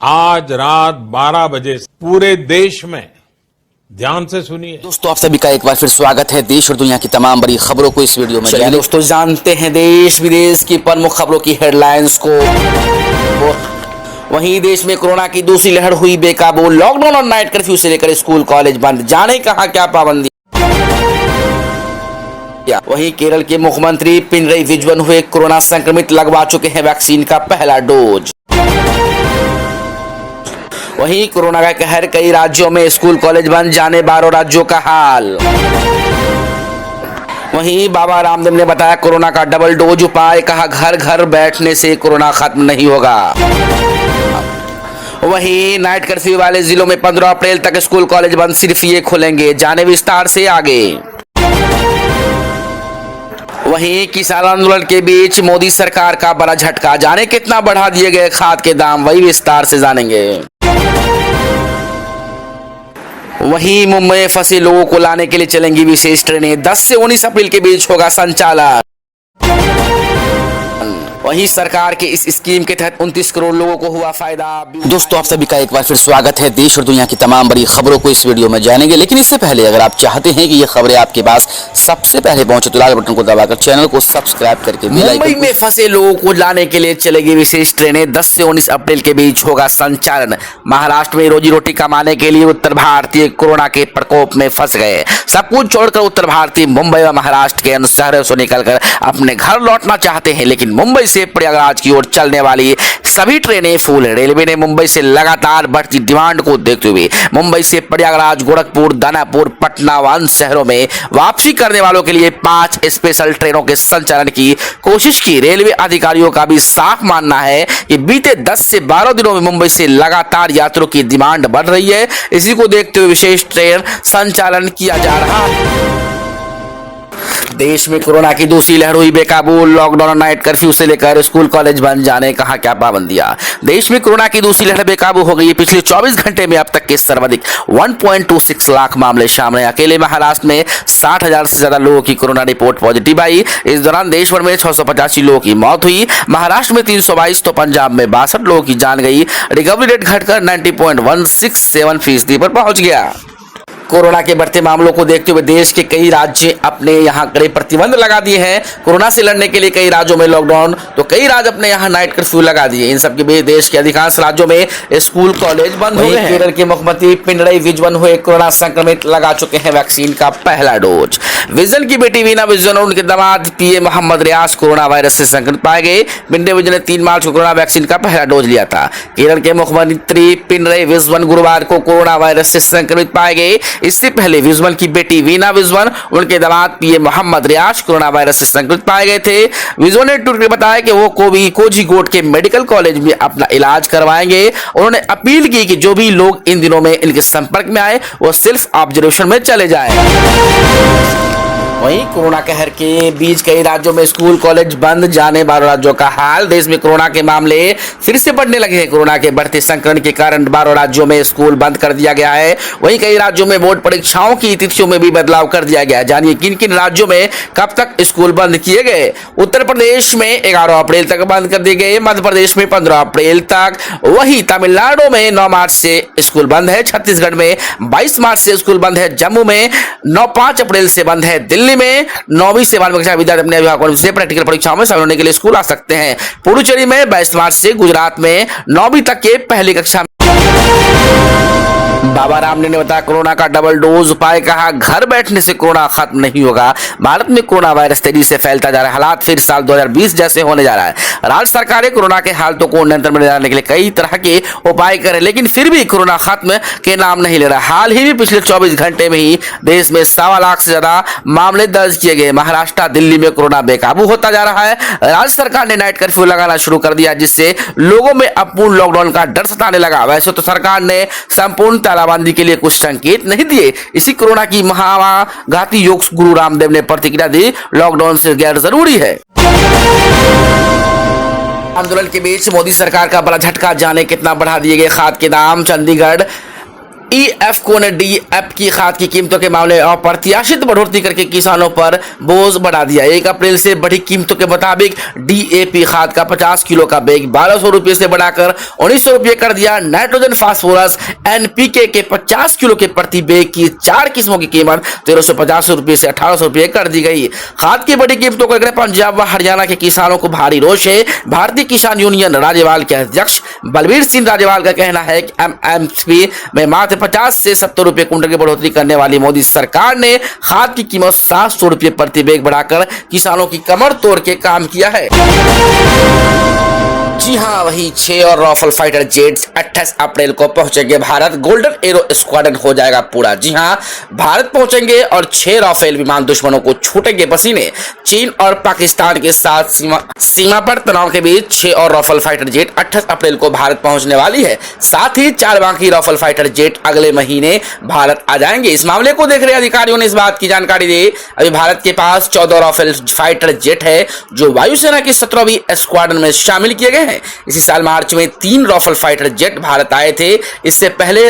आज रात 12 बजे पूरे देश में ध्यान से सुनिए। दोस्तों, आप सभी का एक बार फिर स्वागत है। देश और दुनिया की तमाम बड़ी खबरों को इस वीडियो में चलिए दोस्तों जानते हैं देश विदेश की प्रमुख खबरों की हेडलाइंस को। वहीं देश में कोरोना की दूसरी लहर हुई बेकाबू। लॉकडाउन और नाइट कर्फ्यू से लेकर स्कूल कॉलेज बंद, जाने कहां क्या पाबंदी। वहीं केरल के मुख्यमंत्री पिनरई विजयन हुए कोरोना संक्रमित, लगवा चुके हैं वैक्सीन का पहला डोज। वहीं कोरोना का कहर, कई राज्यों में स्कूल कॉलेज बंद, जाने 12 राज्यों का हाल। वहीं बाबा रामदेव ने बताया कोरोना का डबल डोज उपाय, कहा घर घर बैठने से कोरोना खत्म नहीं होगा। वहीं नाइट कर्फ्यू वाले जिलों में 15 अप्रैल तक स्कूल कॉलेज बंद, सिर्फ ये खुलेंगे, जाने विस्तार से आगे। वहीं किसान आंदोलन के बीच मोदी सरकार का बड़ा झटका, जाने कितना बढ़ा दिए गए खाद के दाम, वही विस्तार से जानेंगे। वहीं मुंबई में फंसे लोगों को लाने के लिए चलेंगी विशेष ट्रेनें, 10 से 19 अप्रैल के बीच होगा संचालन। वहीं सरकार के इस स्कीम के तहत 29 करोड़ लोगों को हुआ फायदा। दोस्तों, आप सभी का एक बार फिर स्वागत है। देश और दुनिया की तमाम बड़ी खबरों को इस वीडियो में जानेंगे, लेकिन इससे पहले अगर आप चाहते हैं कि ये खबरें आपके पास सबसे पहले पहुंचे तो लाल बटन को दबाकर चैनल को सब्सक्राइब करके मुंबई में फंसे लोगों को लाने के लिए चलेगी विशेष ट्रेनें, 10 से 19 अप्रैल के बीच होगा संचालन। महाराष्ट्र में रोजी रोटी कमाने के लिए उत्तर भारतीय कोरोना के प्रकोप में फंस गए। सब कुछ छोड़कर उत्तर भारतीय मुंबई व महाराष्ट्र के अन्य शहरों से निकलकर अपने घर लौटना चाहते हैं, लेकिन मुंबई से प्रयागराज की ओर चलने वाली सभी ट्रेनें फुल है। रेलवे ने मुंबई से लगातार बढ़ती डिमांड को देखते हुए मुंबई से प्रयागराज, गोरखपुर, दानापुर, पटना व अन्य शहरों में वापसी करने वालों के लिए 5 स्पेशल ट्रेनों के संचालन की कोशिश की। रेलवे अधिकारियों का भी साफ मानना है कि बीते 10 से 12 दिनों में मुंबई से लगातार यात्रियों की डिमांड बढ़ रही है। इसी को देखते हुए विशेष ट्रेन संचालन किया जा रहा है। देश में कोरोना की दूसरी लहर हुई बेकाबू। लॉकडाउन और नाइट कर्फ्यू से लेकर स्कूल कॉलेज बंद, जाने कहां क्या पाबंदियां। देश में कोरोना की दूसरी लहर बेकाबू हो गई है। पिछले 24 घंटे में अब तक के सर्वाधिक 1.26 लाख मामले सामने। अकेले महाराष्ट्र में 60,000 से ज्यादा लोगों की कोरोना रिपोर्ट पॉजिटिव आई। इस दौरान देश भर में 685 लोगों की मौत हुई। महाराष्ट्र में 322 तो पंजाब में 62 लोगों की जान गई। रिकवरी रेट घटकर 90.167% पर पहुंच गया। कोरोना के बढ़ते मामलों को देखते हुए देश के कई राज्य अपने यहां कड़े प्रतिबंध लगा दिए हैं। कोरोना से लड़ने के लिए कई राज्यों में लॉकडाउन तो कई राज्य अपने यहां नाइट कर्फ्यू लगा दिए। इन सबके बीच देश के अधिकांश राज्यों में स्कूल कॉलेज बंद हुए हैं। केरल के मुख्यमंत्री पिनरई विजयन हुए कोरोना संक्रमित, लगा चुके हैं वैक्सीन का पहला डोज। विजयन की बेटी वीना विजयन और उनके दामाद पीए मोहम्मद रियाज कोरोना वायरस से संक्रमित पाए गए। पिनरई विजयन ने 3 मार्च को कोरोना वैक्सीन का पहला डोज लिया था। केरल के मुख्यमंत्री पिनरई विजयन गुरुवार को कोरोना वायरस से संक्रमित पाए गए। इससे पहले विजयन की बेटी वीना विजयन, उनके दामाद पीए मोहम्मद रियाज कोरोना वायरस से संक्रमित पाए गए थे। विजयन ने ट्वीट कर बताया कि वो कोझिकोड के मेडिकल कॉलेज में अपना इलाज करवाएंगे। उन्होंने अपील की कि जो भी लोग इन दिनों में इनके संपर्क में आए वो सेल्फ ऑब्जर्वेशन में चले जाएं। वहीं कोरोना कहर के बीच कई राज्यों में स्कूल कॉलेज बंद, जाने 12 राज्यों का हाल। देश में कोरोना के मामले फिर से बढ़ने लगे हैं। कोरोना के बढ़ते संक्रमण के कारण 12 राज्यों में स्कूल बंद कर दिया गया है। वहीं कई राज्यों में बोर्ड परीक्षाओं की तिथियों में भी बदलाव कर दिया गया है। जानिए किन किन राज्यों में कब तक स्कूल बंद किए गए। उत्तर प्रदेश में 11 अप्रैल तक बंद कर दिए गए। मध्य प्रदेश में 15 अप्रैल तक। वहीं तमिलनाडु में 9 मार्च से स्कूल बंद है। छत्तीसगढ़ में 22 मार्च से स्कूल बंद है। जम्मू में 5 अप्रैल से बंद है। दिल्ली में 9वीं से 12वीं कक्षा विद्यार्थी अपने अभिभावकों से प्रैक्टिकल परीक्षाओं में शामिल होने के लिए स्कूल आ सकते हैं। पुडुचेरी में 22 मार्च से, गुजरात में 9वीं तक के पहली कक्षा। बाबा रामदेव ने बताया कोरोना का डबल डोज उपाय, कहा घर बैठने से कोरोना खत्म नहीं होगा। भारत में कोरोना वायरस तेजी से फैलता जा रहा है। हालात फिर साल 2020 जैसे होने जा रहा है। राज्य सरकारें कोरोना के हालातों को नियंत्रण में लाने के लिए कई तरह के उपाय करें, लेकिन फिर भी कोरोना खत्म के नाम नहीं ले रहा। हाल ही में पिछले 24 घंटे में ही देश में 1.25 लाख से ज्यादा मामले दर्ज किए गए। महाराष्ट्र, दिल्ली में कोरोना बेकाबू होता जा रहा है। राज्य सरकार ने नाइट कर्फ्यू लगाना शुरू कर दिया, जिससे लोगों में अब पूर्ण लॉकडाउन का डर सताने लगा। वैसे तो सरकार ने संपूर्ण तालाबंदी के लिए कुछ संकेत नहीं दिए। इसी कोरोना की महाघाती योग गुरु रामदेव ने प्रतिक्रिया दी, लॉकडाउन से गैर जरूरी है। आंदोलन के बीच मोदी सरकार का बड़ा झटका, जाने कितना बढ़ा दिए गए खाद के दाम। चंडीगढ़ EFCO ने DAP की खाद की कीमतों के मामले में अप्रत्याशित बढ़ोतरी करके किसानों पर बोझ बढ़ा दिया। 1 अप्रैल से बढ़ी कीमतों के मुताबिक DAP खाद का 50 किलो का बैग 1200 रुपये से बढ़ाकर 1900 रुपये कर दिया। नाइट्रोजन फास्फोरस NPK के 50 किलो के प्रति बैग की 4 किस्मों की कीमत 1350 रुपये से 1800 रुपये कर दी गई। खाद की बड़ी कीमतों को लेकर पंजाब व हरियाणा के किसानों को भारी रोष है। भारतीय किसान यूनियन राज्यपाल के अध्यक्ष बलबीर सिंह राज्यपाल का कहना है कि MSP में मात्र 50 से 70 रुपये कुंटल की बढ़ोतरी करने वाली मोदी सरकार ने खाद की कीमत 700 रुपये प्रति बैग बढ़ाकर किसानों की कमर तोड़ के काम किया है। जी हाँ, वही 6 और राफेल फाइटर जेट्स 28 अप्रैल को पहुंचेंगे भारत। गोल्डन एरो स्क्वाड्रन हो जाएगा पूरा। जी हाँ, भारत पहुंचेंगे और 6 राफेल विमान दुश्मनों को छूटेंगे पसीने। चीन और पाकिस्तान के साथ सीमा पर तनाव के बीच 6 और राफेल फाइटर जेट 28 अप्रैल को भारत पहुंचने वाली है। साथ ही 4 बाकी राफेल फाइटर जेट अगले महीने भारत आ जाएंगे। इस मामले को देख रहे अधिकारियों ने इस बात की जानकारी दी। अभी भारत के पास 14 राफेल फाइटर जेट है जो वायुसेना की 17वीं स्क्वाड्रन में शामिल किए गए हैं। इसी साल मार्च में 3 राफेल फाइटर जेट भारत आए थे। इससे पहले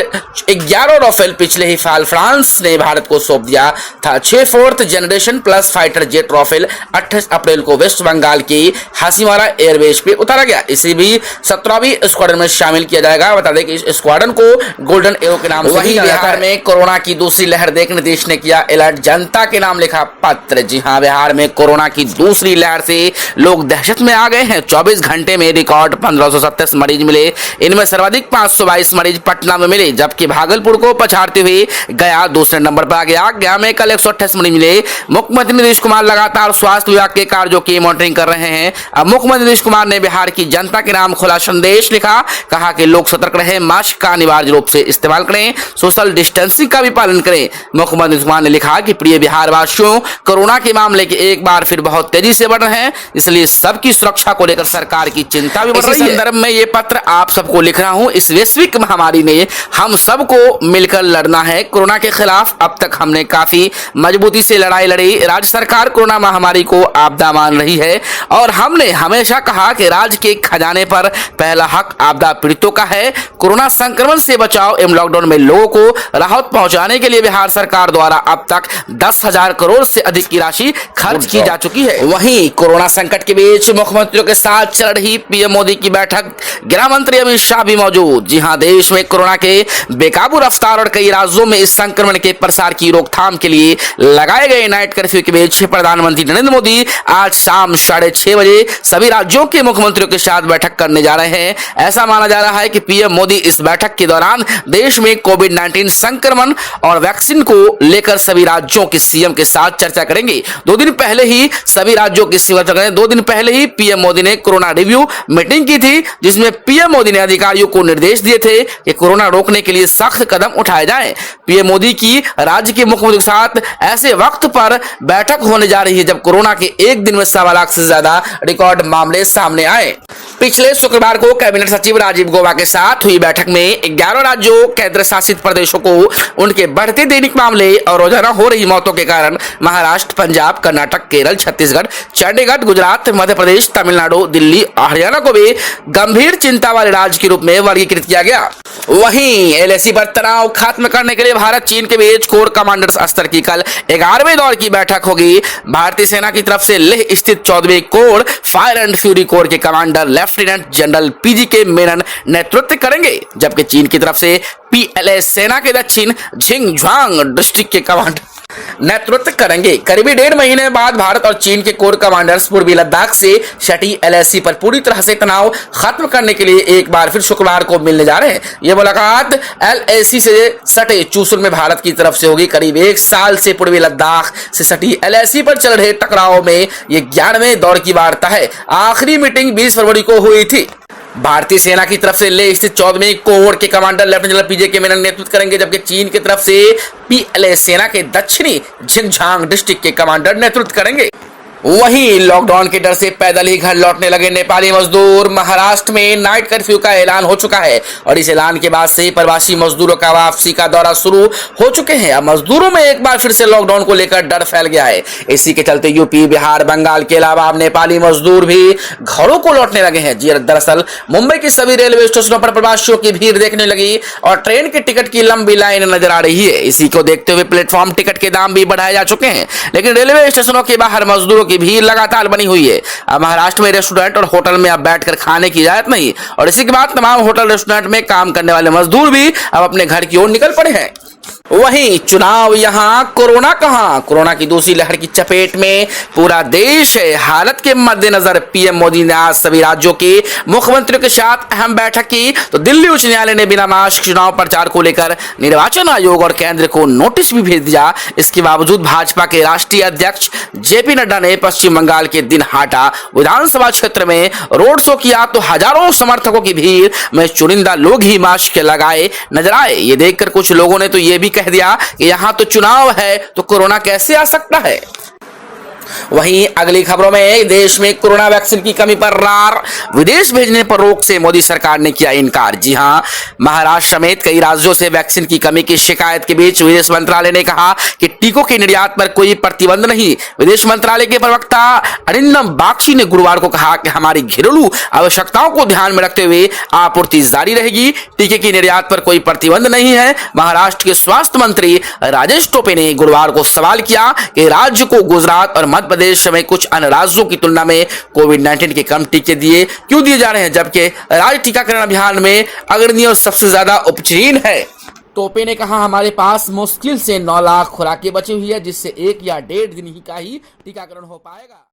11 राफेल पिछले ही साल फ्रांस ने भारत को सौंप दिया था। 6 4th generation plus fighter jet Rafale 28 April को वेस्ट बंगाल की हासीमारा एयरबेस पे उतारा गया। इसे भी 17वीं स्क्वाड्रन में शामिल किया जाएगा। बता दें कि इस स्क्वाड्रन को गोल्डन एरो के नाम से वही बिहार में कोरोना की दूसरी लहर देख नीतीश ने किया अलर्ट, जनता के नाम लिखा पत्र। जी हाँ, बिहार में कोरोना की दूसरी लहर से लोग दहशत में आ गए हैं। 24 घंटे में रिकॉर्ड 1537 मरीज मिले। इनमें सर्वाधिक 522 मरीज पटना में मिले, जबकि भागलपुर को पछाड़ते हुए गया दूसरे नंबर पर आ गया। गया में कल 128 मरीज मिले। मुख्यमंत्री नीतीश कुमार लगातार स्वास्थ्य विभाग के कार्यों की मॉनिटरिंग कर रहे हैं। अब मुख्यमंत्री नीतीश कुमार ने बिहार की जनता के नाम खुला संदेश लिखा, कहा कि लोग सतर्क रहे, मास्क का अनिवार्य रूप से इस्तेमाल करें, सोशल डिस्टेंसिंग का भी पालन करें। मुख्यमंत्री नीतीश कुमार ने लिखा कि प्रिय बिहार वासियों, कोरोना के मामले के एक बार फिर बहुत तेजी से बढ़ रहे हैं, इसलिए सबकी सुरक्षा को लेकर सरकार की चिंता भी बढ़ रही है। संदर्भ में ये पत्र आप सबको लिख रहा हूं। इस वैश्विक महामारी ने हम सबको मिलकर लड़ना है। कोरोना के खिलाफ अब तक हमने काफी मजबूती से लड़ाई लड़ी। राज्य सरकार कोरोना महामारी को आपदा मान रही है और हमने हमेशा कहा कि राज्य के खजाने पर पहला हक आपदा पीड़ितों का है। कोरोना संक्रमण से बचाव एवं लॉकडाउन में लोगों को राहत पहुंचाने के लिए बिहार सरकार द्वारा अब तक 10,000 करोड़ से अधिक की राशि खर्च की जा चुकी है। वहीं कोरोना संकट के बीच मुख्यमंत्रियों के साथ चल रही पीएम मोदी की बैठक, गृह मंत्री अमित शाह भी मौजूद। जी हां, देश में कोरोना के बेकाबू रफ्तार और कई राज्यों में इस संक्रमण के प्रसार की रोकथाम के लिए लगाए गए नाइट कर्फ्यू के बीच प्रधानमंत्री नरेंद्र मोदी आज शाम 6:30 बजे सभी राज्यों के मुख्यमंत्रियों के साथ बैठक करने जा रहे हैं। ऐसा माना जा रहा है कि पीएम मोदी इस बैठक के दौरान देश में कोविड-19 संक्रमण और वैक्सीन को लेकर सभी राज्यों के सीएम के साथ चर्चा करेंगे। 2 दिन पहले ही सभी राज्यों के सीएम 2 दिन पहले ही पीएम मोदी ने कोरोना रिव्यू मीटिंग की थी, जिसमें पीएम मोदी ने अधिकारियों को निर्देश दिए थे कि कोरोना रोकने के लिए सख्त कदम उठाए जाएं। पीएम मोदी की राज्य के मुख्यमंत्री के साथ ऐसे वक्त पर बैठक होने जा रही है जब कोरोना के एक दिन में 1.25 लाख से ज्यादा रिकॉर्ड मामले सामने आए। पिछले शुक्रवार को कैबिनेट सचिव राजीव गौबा के साथ हुई बैठक में 11 राज्यों केंद्र शासित प्रदेशों को उनके बढ़ते दैनिक मामले और रोजाना हो रही मौतों के कारण महाराष्ट्र, पंजाब, कर्नाटक, केरल, छत्तीसगढ़, चंडीगढ़, गुजरात, मध्य प्रदेश, तमिलनाडु, दिल्ली, हरियाणा को भी गंभीर चिंता वाले राज्य के रूप में वर्गीकृत किया गया। वहीं LAC पर तनाव खत्म करने के लिए भारत चीन के बीच कोर कमांडर्स स्तर की कल 11वें दौर की बैठक होगी। भारतीय सेना की तरफ से लेह स्थित 14वीं corps fire and fury corps के commander lieutenant general PGK Menon नेतृत्व करेंगे, जबकि चीन की तरफ से PLA सेना के दक्षिण झिंगझुआंग डिस्ट्रिक्ट के कमांडर नेतृत्व करेंगे। करीबी 1.5 महीने बाद भारत और चीन के कोर कमांडर्स पूर्वी लद्दाख से सटी LAC पर पूरी तरह से तनाव खत्म करने के लिए एक बार फिर शुक्रवार को मिलने जा रहे हैं। ये मुलाकात LAC से सटे चूसुल में भारत की तरफ से होगी। करीब 1 साल से पूर्वी लद्दाख से सटी LAC पर चल रहे टकराव में ये 11वें दौर की वार्ता है। आखिरी मीटिंग 20 फरवरी को हुई थी। भारतीय सेना की तरफ से लेह स्थित 14वीं कोर के commander lieutenant general PGK Menon नेतृत्व करेंगे, जबकि चीन की तरफ से PLA सेना के दक्षिणी झिंगझांग डिस्ट्रिक्ट के कमांडर नेतृत्व करेंगे। वहीं लॉकडाउन के डर से पैदल ही घर लौटने लगे नेपाली मजदूर। महाराष्ट्र में नाइट कर्फ्यू का ऐलान हो चुका है और इस ऐलान के बाद से ही प्रवासी मजदूरों का वापसी का दौरा शुरू हो चुके हैं। अब मजदूरों में एक बार फिर से लॉकडाउन को लेकर डर फैल गया है। इसी के चलते यूपी, बिहार, बंगाल के अलावा अब नेपाली मजदूर भी घरों को लौटने लगे हैं। जी दरअसल मुंबई के सभी रेलवे स्टेशनों पर प्रवासियों की भीड़ देखने लगी और ट्रेन के टिकट की लंबी लाइन नजर आ रही है। इसी को देखते हुए प्लेटफॉर्म टिकट के दाम भी बढ़ाए जा चुके हैं, लेकिन रेलवे स्टेशनों के बाहर मजदूरों की भीड़ लगातार बनी हुई है। अब महाराष्ट्र में रेस्टोरेंट और होटल में अब बैठकर खाने की इजाजत नहीं और इसी के बाद तमाम होटल रेस्टोरेंट में काम करने वाले मजदूर भी अब अपने घर की ओर निकल पड़े हैं। वहीं चुनाव यहां, कोरोना कहां। कोरोना की दूसरी लहर की चपेट में पूरा देश है। हालत के मद्देनजर पीएम मोदी ने आज सभी राज्यों के मुख्यमंत्रियों के साथ अहम बैठक की। तो दिल्ली उच्च न्यायालय ने बिना मास्क चुनाव प्रचार को लेकर निर्वाचन आयोग और केंद्र को नोटिस भी भेज दिया। इसके बावजूद भाजपा के राष्ट्रीय अध्यक्ष जेपी नड्डा ने पश्चिम बंगाल के दिनहाटा विधानसभा क्षेत्र में रोड शो किया। तो हजारों समर्थकों की भीड़ में चुनिंदा लोग ही मास्क लगाए नजर आए। ये देखकर कुछ लोगों ने तो ये भी कह दिया कि यहां तो चुनाव है तो कोरोना कैसे आ सकता है। वहीं अगली खबरों में देश में कोरोना वैक्सीन की कमी पर रार। विदेश भेजने पर रोक से मोदी सरकार ने किया इनकार। जी हां, महाराष्ट्र समेत कई राज्यों से वैक्सीन की कमी की शिकायत के बीच विदेश मंत्रालय ने कहा कि टीकों के निर्यात पर कोई प्रतिबंध नहीं। विदेश मंत्रालय के प्रवक्ता अरिंदम बागची ने गुरुवार को कहा कि हमारी घरेलू आवश्यकताओं को ध्यान में रखते हुए आपूर्ति जारी रहेगी। टीके की निर्यात पर कोई प्रतिबंध नहीं है। महाराष्ट्र के स्वास्थ्य मंत्री राजेश टोपे ने गुरुवार को सवाल किया कि राज्य को गुजरात और मध्य प्रदेश में कुछ अन्य राज्यों की तुलना में कोविड-19 के कम टीके क्यों दिए जा रहे हैं, जबकि राज्य टीकाकरण अभियान में अग्रणी और सबसे ज्यादा उपचीन है। टोपे ने कहा, हमारे पास मुश्किल से 9 लाख खुराकें बची हुई है, जिससे 1 या 1.5 दिन ही का ही टीकाकरण हो पाएगा।